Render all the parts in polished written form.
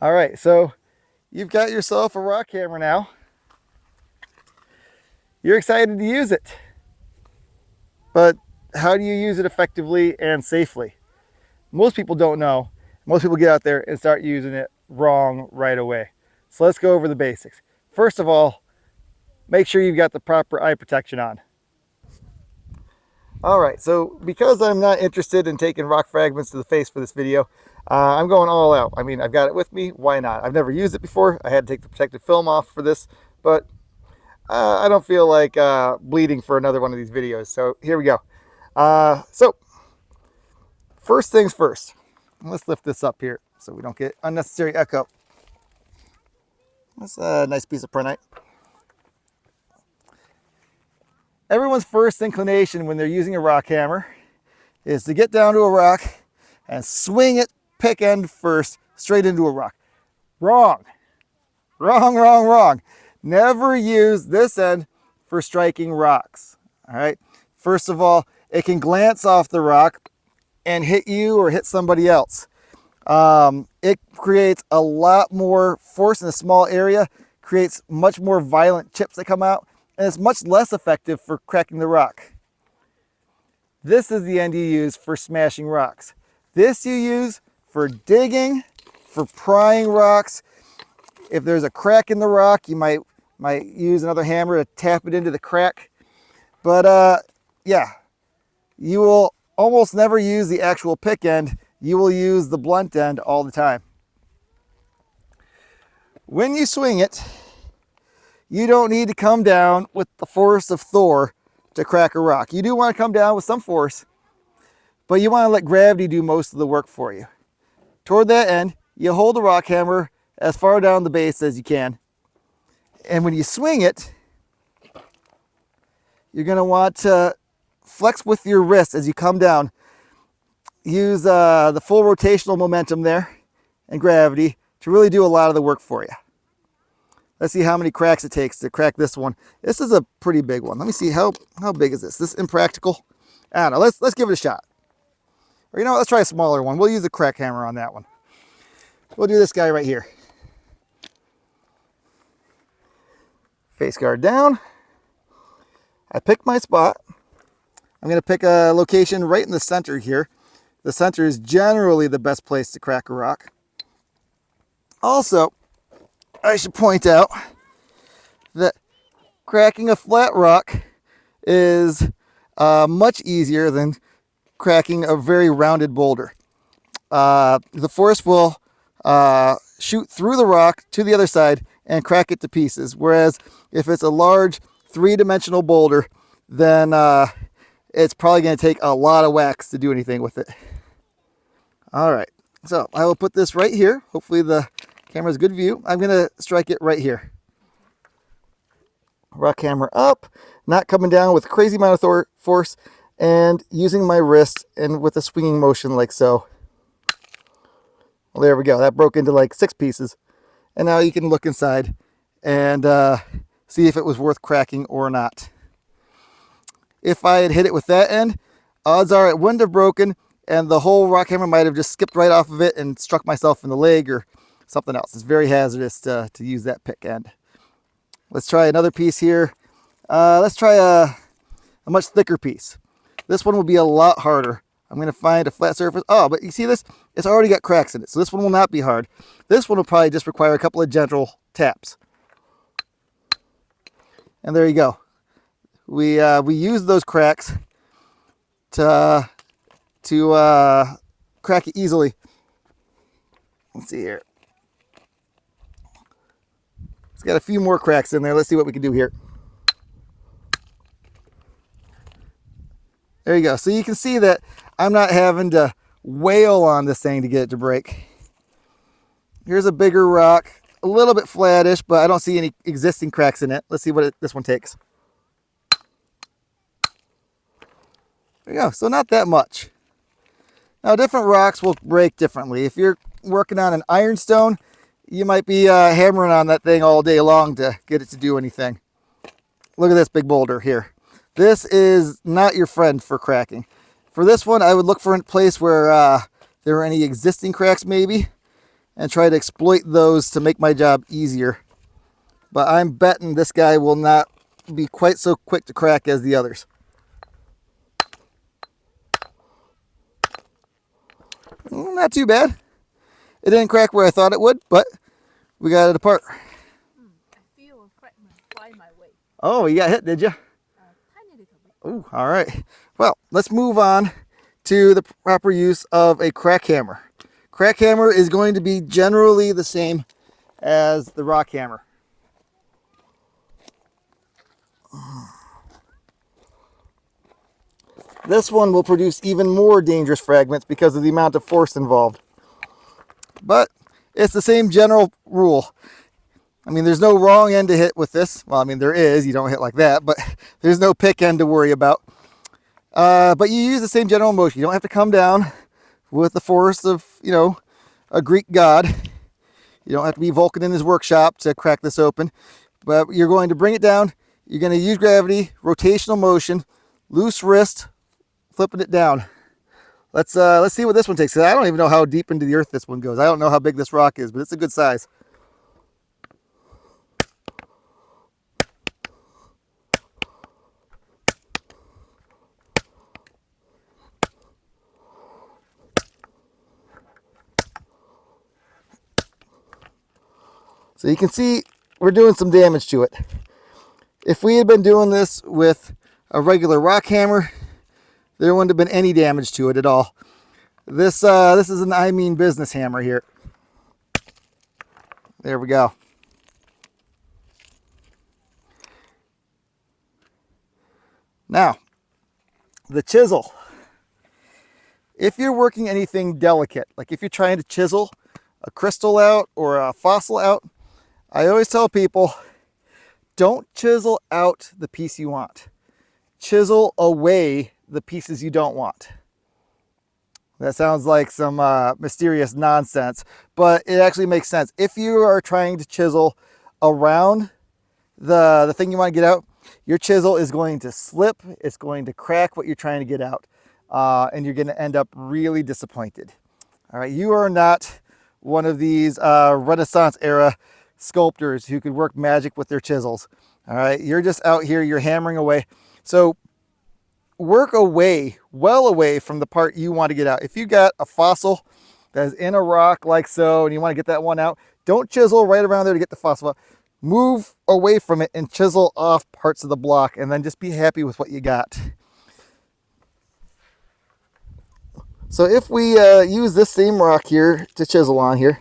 All right, so you've got yourself a rock hammer now. You're excited to use it. But how do you use it effectively and safely? Most people don't know. Most people get out there and start using it wrong right away. So let's go over the basics. First of all, make sure you've got the proper eye protection on. All right, so because I'm not interested in taking rock fragments to the face for this video, I'm going all out. I mean, I've got it with me, why not? I've never used it before. I had to take the protective film off for this, but I don't feel like bleeding for another one of these videos. So here we go. So first things first, let's lift this up here so we don't get unnecessary echo. That's a nice piece of prenite. Everyone's first inclination when they're using a rock hammer is to get down to a rock and swing it pick end first straight into a rock. Wrong. Wrong, wrong, wrong. Never use this end for striking rocks. All right. First of all, it can glance off the rock and hit you or hit somebody else. It creates a lot more force in a small area, creates much more violent chips that come out, and it's much less effective for cracking the rock. This is the end you use for smashing rocks. This you use for digging, for prying rocks. If there's a crack in the rock, you might use another hammer to tap it into the crack. But yeah, you will almost never use the actual pick end. You will use the blunt end all the time. When you swing it, you don't need to come down with the force of Thor to crack a rock. You do want to come down with some force, but you want to let gravity do most of the work for you. Toward that end, you hold the rock hammer as far down the base as you can. And when you swing it, you're going to want to flex with your wrist as you come down. Use the full rotational momentum there and gravity to really do a lot of the work for you. Let's see how many cracks it takes to crack this one. This is a pretty big one. Let me see, how big is this? This is impractical? I don't know, let's give it a shot. Or you know what, let's try a smaller one. We'll use a crack hammer on that one. We'll do this guy right here. Face guard down. I picked my spot. I'm gonna pick a location right in the center here. The center is generally the best place to crack a rock. Also, I should point out that cracking a flat rock is much easier than cracking a very rounded boulder. The force will shoot through the rock to the other side and crack it to pieces. Whereas if it's a large three-dimensional boulder, then it's probably going to take a lot of wax to do anything with it. All right, so I will put this right here. Hopefully the camera's good view. I'm going to strike it right here. Rock hammer up, not coming down with a crazy amount of force, and using my wrist and with a swinging motion like so. Well, there we go. That broke into like 6 pieces. And now you can look inside and see if it was worth cracking or not. If I had hit it with that end, odds are it wouldn't have broken and the whole rock hammer might have just skipped right off of it and struck myself in the leg or something else. It's very hazardous to use that pick end. Let's try another piece here. Let's try a much thicker piece. This one will be a lot harder. I'm going to find a flat surface. Oh, but you see this? It's already got cracks in it, so this one will not be hard. This one will probably just require a couple of gentle taps. And there you go. We use those cracks to crack it easily. Let's see here. It's got a few more cracks in there. Let's see what we can do here. There you go. So you can see that I'm not having to wail on this thing to get it to break. Here's a bigger rock, a little bit flattish, but I don't see any existing cracks in it. Let's see what this one takes. There you go. So not that much. Now different rocks will break differently. If you're working on an ironstone, you might be hammering on that thing all day long to get it to do anything. Look at this big boulder here. This is not your friend for cracking. For this one, I would look for a place where there are any existing cracks maybe, and try to exploit those to make my job easier. But I'm betting this guy will not be quite so quick to crack as the others. Not too bad. It didn't crack where I thought it would, but we got it apart. I feel a fragment fly my way. Oh, you got hit, did you? Tiny little bit. Oh, all right. Well, let's move on to the proper use of a crack hammer. Crack hammer is going to be generally the same as the rock hammer. This one will produce even more dangerous fragments because of the amount of force involved. But it's the same general rule. I mean, there's no wrong end to hit with this. Well, I mean, there is. You don't hit like that, but there's no pick end to worry about. But you use the same general motion. You don't have to come down with the force of, a Greek god. You don't have to be Vulcan in his workshop to crack this open. But you're going to bring it down. You're going to use gravity, rotational motion, loose wrist, flipping it down. Let's see what this one takes. I don't even know how deep into the earth this one goes. I don't know how big this rock is, but it's a good size. So you can see we're doing some damage to it. If we had been doing this with a regular rock hammer, there wouldn't have been any damage to it at all. This is an I mean business hammer here. There we go. Now, the chisel. If you're working anything delicate, like if you're trying to chisel a crystal out or a fossil out, I always tell people, don't chisel out the piece you want. Chisel away the pieces you don't want. That sounds like some mysterious nonsense, but it actually makes sense. If you are trying to chisel around the thing you want to get out, your chisel is going to slip, it's going to crack what you're trying to get out, and you're going to end up really disappointed. All right, you are not one of these Renaissance era sculptors who could work magic with their chisels. All right, you're just out here, you're hammering away. So work away, well away from the part you want to get out. If you got a fossil that is in a rock like so, and you want to get that one out, don't chisel right around there to get the fossil out. Move away from it and chisel off parts of the block, and then just be happy with what you got. So if we use this same rock here to chisel on here,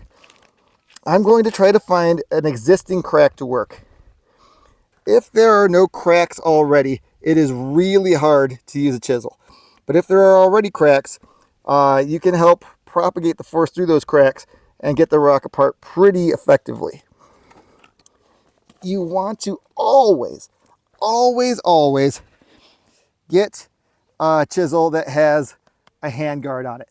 I'm going to try to find an existing crack to work. If there are no cracks already, it is really hard to use a chisel. But if there are already cracks, you can help propagate the force through those cracks and get the rock apart pretty effectively. You want to always, always, always get a chisel that has a handguard on it.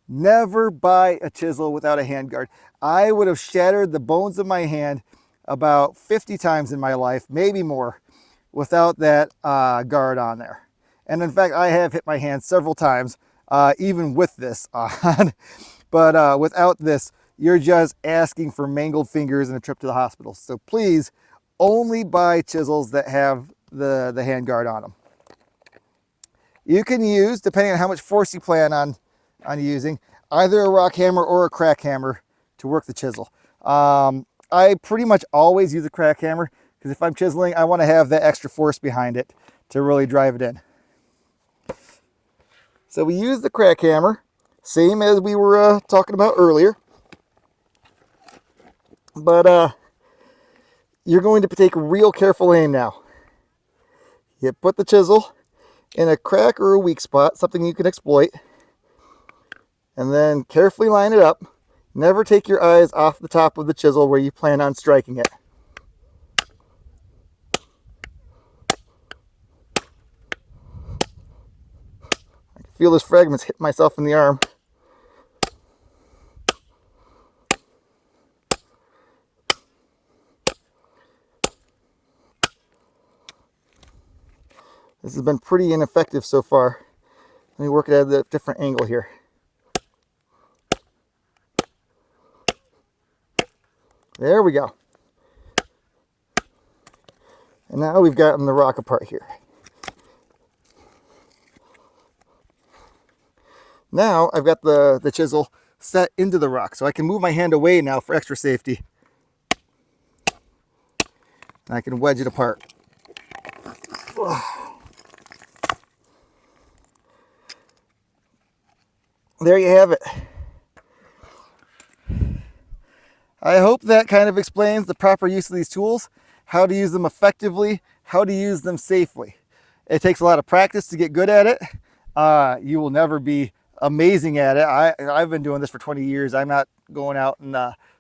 Never buy a chisel without a handguard. I would have shattered the bones of my hand about 50 times in my life, maybe more, without that guard on there. And in fact, I have hit my hand several times, even with this on. But without this, you're just asking for mangled fingers and a trip to the hospital. So please, only buy chisels that have the handguard on them. You can use, depending on how much force you plan on using, either a rock hammer or a crack hammer to work the chisel. I pretty much always use a crack hammer because if I'm chiseling, I want to have that extra force behind it to really drive it in. So we use the crack hammer, same as we were talking about earlier. But you're going to take real careful aim now. You put the chisel in a crack or a weak spot, something you can exploit, and then carefully line it up. Never take your eyes off the top of the chisel where you plan on striking it. I can feel those fragments hit myself in the arm. This has been pretty ineffective so far. Let me work it at a different angle here. There we go. And now we've gotten the rock apart here. Now I've got the chisel set into the rock, so I can move my hand away now for extra safety. And I can wedge it apart. There you have it. I hope that kind of explains the proper use of these tools, how to use them effectively, how to use them safely. It takes a lot of practice to get good at it. You will never be amazing at it. I've been doing this for 20 years. I'm not going out and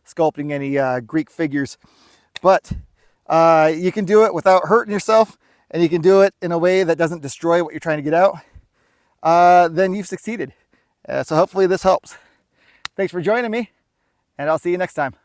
sculpting any Greek figures, but you can do it without hurting yourself, and you can do it in a way that doesn't destroy what you're trying to get out. Then you've succeeded. So hopefully this helps. Thanks for joining me, and I'll see you next time.